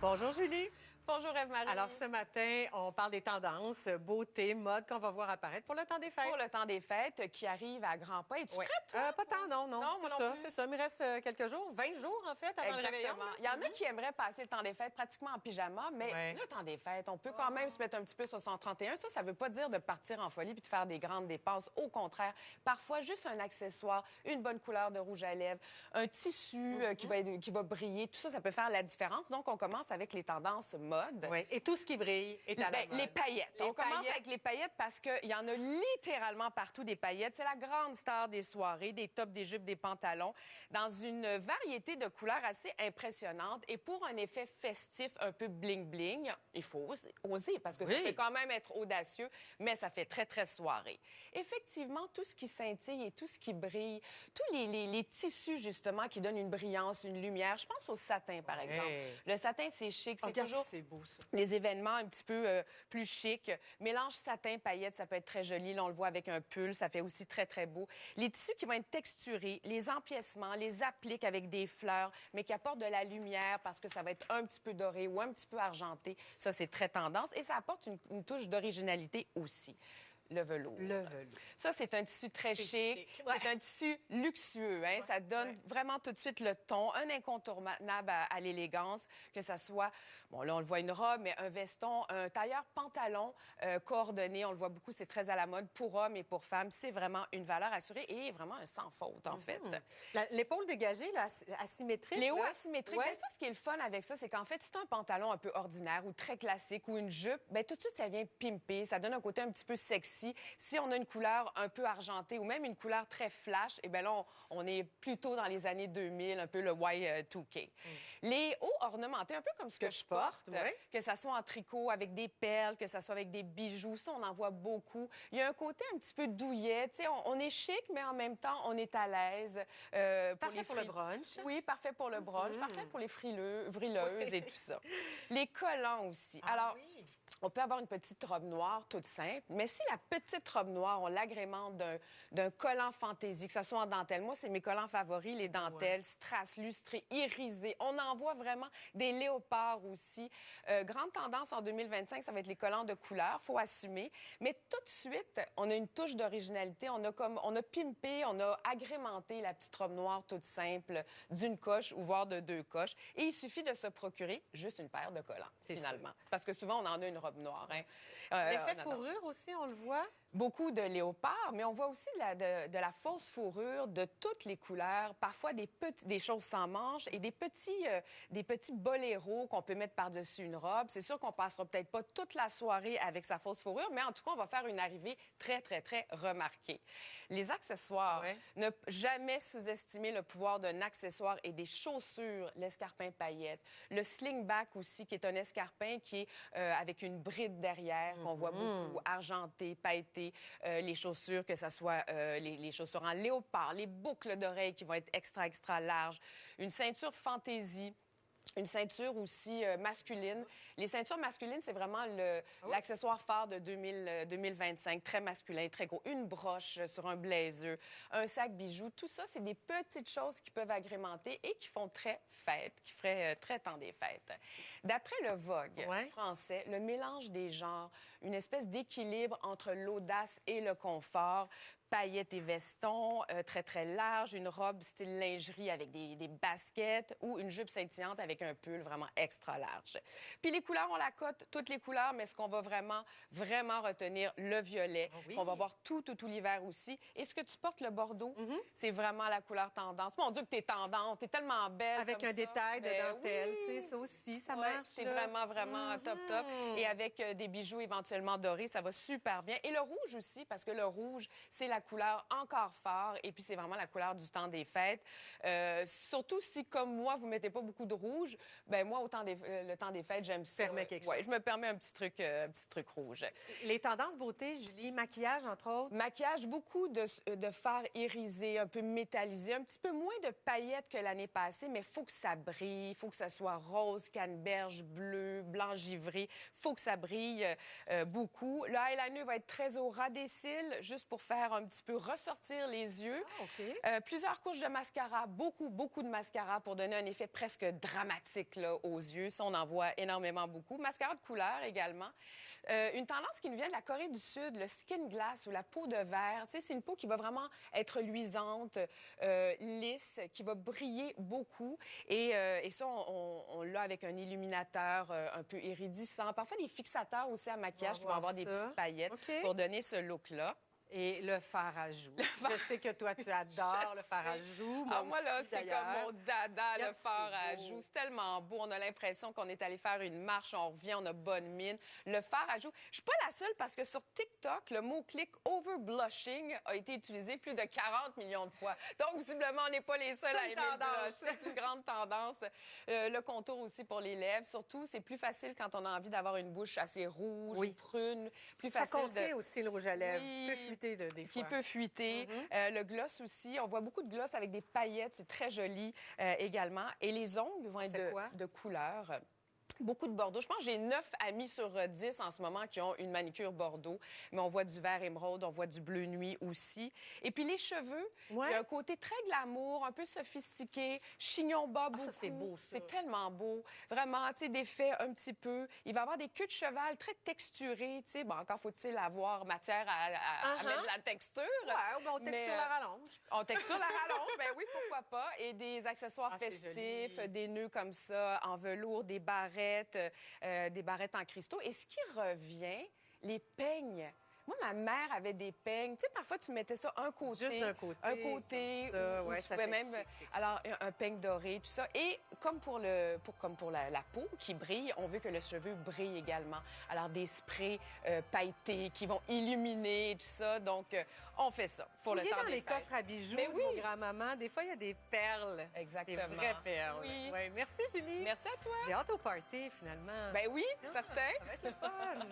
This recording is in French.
Bonjour Julie. Bonjour Ève-Marie. Alors ce matin, on parle des tendances, beauté, mode qu'on va voir apparaître pour le temps des fêtes. Pour le temps des fêtes qui arrive à grands pas. Es-tu prête, toi? Pas tant, non. Non, C'est ça. Il me reste quelques jours, 20 jours en fait, avant le réveillon. Il y en a qui aimeraient passer le temps des fêtes pratiquement en pyjama, mais le temps des fêtes, on peut quand même se mettre un petit peu sur son 31. Ça veut pas dire de partir en folie puis de faire des grandes dépenses. Au contraire, parfois juste un accessoire, une bonne couleur de rouge à lèvres, un tissu qui va briller, tout ça, ça peut faire la différence. Donc, on commence avec les tendances mode. Oui, et tout ce qui brille est à la mode. Les paillettes. On commence avec les paillettes parce qu'il y en a littéralement partout des paillettes. C'est la grande star des soirées, des tops, des jupes, des pantalons, dans une variété de couleurs assez impressionnante. Et pour un effet festif un peu bling-bling, il faut oser parce que ça peut quand même être audacieux, mais ça fait très, très soirée. Effectivement, tout ce qui scintille et tout ce qui brille, tous les tissus, justement, qui donnent une brillance, une lumière. Je pense au satin, par exemple. Le satin, c'est chic. C'est toujours... C'est beau, ça. Les événements un petit peu plus chic. Mélange satin, paillettes, ça peut être très joli. Là, on le voit avec un pull, ça fait aussi très, très beau. Les tissus qui vont être texturés, les empiècements, les appliques avec des fleurs, mais qui apportent de la lumière parce que ça va être un petit peu doré ou un petit peu argenté. Ça, c'est très tendance et ça apporte une touche d'originalité aussi. Le velours. Le velours. Ça, c'est un tissu très chic. C'est un tissu luxueux. Hein? Ça donne vraiment tout de suite le ton, un incontournable à l'élégance, que ça soit, bon, là, on le voit une robe, mais un veston, un tailleur pantalon coordonné. On le voit beaucoup, c'est très à la mode pour hommes et pour femmes. C'est vraiment une valeur assurée et vraiment un sans faute, en fait. L'épaule dégagée, là, asymétrique. Les hauts asymétriques. Mais ça, ce qui est le fun avec ça, c'est qu'en fait, si tu as un pantalon un peu ordinaire ou très classique ou une jupe, bien, tout de suite, ça vient pimper. Ça donne un côté un petit peu sexy. Si on a une couleur un peu argentée ou même une couleur très flash, eh bien là, on est plutôt dans les années 2000, un peu le Y2K. Les hauts ornementés, un peu comme ce que je porte, que ça soit en tricot, avec des perles, que ça soit avec des bijoux, ça, on en voit beaucoup. Il y a un côté un petit peu douillet. Tu sais, on est chic, mais en même temps, on est à l'aise. Parfait pour le brunch. Oui, parfait pour le brunch. Parfait pour les frileuses et tout ça. Les collants aussi. Alors, on peut avoir une petite robe noire toute simple, mais si la petite robe noire, on l'agrémente d'un collant fantaisie, que ce soit en dentelle. Moi, c'est mes collants favoris, les dentelles, strass, lustrés, irisés. On en voit vraiment des léopards aussi. Grande tendance en 2025, ça va être les collants de couleur, faut assumer. Mais tout de suite, on a une touche d'originalité. On a pimpé, on a agrémenté la petite robe noire toute simple d'une coche ou voire de deux coches. Et il suffit de se procurer juste une paire de collants, finalement. Parce que souvent, on en a une robe noire. Hein. L'effet fourrure aussi, on le voit. Beaucoup de léopard, mais on voit aussi de la fausse fourrure de toutes les couleurs, parfois des choses sans manches et des petits boléros qu'on peut mettre par-dessus une robe. C'est sûr qu'on passera peut-être pas toute la soirée avec sa fausse fourrure, mais en tout cas, on va faire une arrivée très, très, très remarquée. Les accessoires, ne jamais sous-estimer le pouvoir d'un accessoire et des chaussures, l'escarpin paillette, le slingback aussi, qui est un escarpin qui est avec une bride derrière, qu'on voit beaucoup, argenté, pailleté. Les chaussures, que ce soit les chaussures en léopard, les boucles d'oreilles qui vont être extra, extra larges, une ceinture fantaisie. Une ceinture aussi masculine. Les ceintures masculines, c'est vraiment l'accessoire phare de 2025. Très masculin, très gros. Une broche sur un blazer, un sac bijou. Tout ça, c'est des petites choses qui peuvent agrémenter et qui font très fête, qui feraient très temps des fêtes. D'après le Vogue français, le mélange des genres, une espèce d'équilibre entre l'audace et le confort, paillettes et vestons, très, très large, une robe style lingerie avec des baskets ou une jupe scintillante avec un pull vraiment extra large. Puis les couleurs, on la cote, toutes les couleurs, mais ce qu'on va vraiment, vraiment retenir, le violet. On va voir tout l'hiver aussi. Et ce que tu portes, le bordeaux, c'est vraiment la couleur tendance. Mon Dieu que t'es tendance, t'es tellement belle avec comme un détail de dentelle, tu sais, ça aussi, ça marche. C'est vraiment, vraiment top. Et avec des bijoux éventuellement dorés, ça va super bien. Et le rouge aussi, parce que le rouge, c'est la couleur encore fort et puis c'est vraiment la couleur du temps des fêtes. Surtout si, comme moi, vous mettez pas beaucoup de rouge, ben moi, le temps des fêtes, j'aime ça. Je me permets un petit truc rouge. Les tendances beauté, Julie, maquillage, entre autres? Maquillage, beaucoup de fard irisé, un peu métallisé, un petit peu moins de paillettes que l'année passée, mais il faut que ça brille, il faut que ça soit rose, canneberge, bleu, blanc givré, il faut que ça brille beaucoup. Le eyeliner va être très au ras des cils, juste pour faire un petit peu ressortir les yeux. Ah, OK. Plusieurs couches de mascara, beaucoup de mascara pour donner un effet presque dramatique là, aux yeux. Ça, on en voit énormément beaucoup. Mascara de couleur également. Une tendance qui nous vient de la Corée du Sud, le skin glass ou la peau de verre. Tu sais, c'est une peau qui va vraiment être luisante, lisse, qui va briller beaucoup. Et ça, on l'a avec un illuminateur un peu iridescent. Parfois, des fixateurs aussi à maquillage qui vont avoir des petites paillettes pour donner ce look-là. Et le fard à joues. Je sais que toi, tu adores le fard à joues. Moi, là, c'est comme mon dada, le fard à beau. joues. C'est tellement beau. On a l'impression qu'on est allé faire une marche, on revient, on a bonne mine. Le fard à joues. Je suis pas la seule parce que sur TikTok, le mot-clic over blushing a été utilisé plus de 40 millions de fois. Donc, visiblement, on n'est pas les seuls à aimer le blush. C'est une grande tendance. Le contour aussi pour les lèvres. Surtout, c'est plus facile quand on a envie d'avoir une bouche assez rouge ou prune. Plus Ça facile contient aussi le rouge à lèvres. Oui. Qui peut fuiter des fois. Qui peut fuiter. Le gloss aussi. On voit beaucoup de gloss avec des paillettes. C'est très joli également. Et les ongles vont être de couleur. Beaucoup de bordeaux. Je pense que j'ai 9 amis sur 10 en ce moment qui ont une manicure bordeaux. Mais on voit du vert émeraude, on voit du bleu nuit aussi. Et puis les cheveux, il y a un côté très glamour, un peu sophistiqué, chignon bas beaucoup. Ça, c'est beau, ça. C'est tellement beau. Vraiment, tu sais, des faits un petit peu. Il va y avoir des queues de cheval très texturées, tu sais. Bon, encore faut-il avoir matière à mettre de la texture. Ouais, on texture la rallonge. On texture la rallonge, ben oui, pourquoi pas. Et des accessoires festifs, des nœuds comme ça, en velours, des barrettes en cristaux. Et ce qui revient, les peignes. Moi, ma mère avait des peignes. Tu sais, parfois, tu mettais ça un côté. Juste d'un côté. Un côté. Ça, ou ouais, tu ça pouvais fait même. chic. Alors, un peigne doré, tout ça. Et comme pour la peau qui brille, on veut que le cheveu brille également. Alors, des sprays pailletés qui vont illuminer tout ça. Donc, on fait ça pour le temps dans des les fêtes. coffres à bijoux Mais de oui. nos grands-mamans, des fois, il y a des perles. Exactement. Des vraies perles. Oui. Ouais, merci, Julie. Merci à toi. J'ai hâte au party, finalement. Ben oui, certain. Ça va être le fun.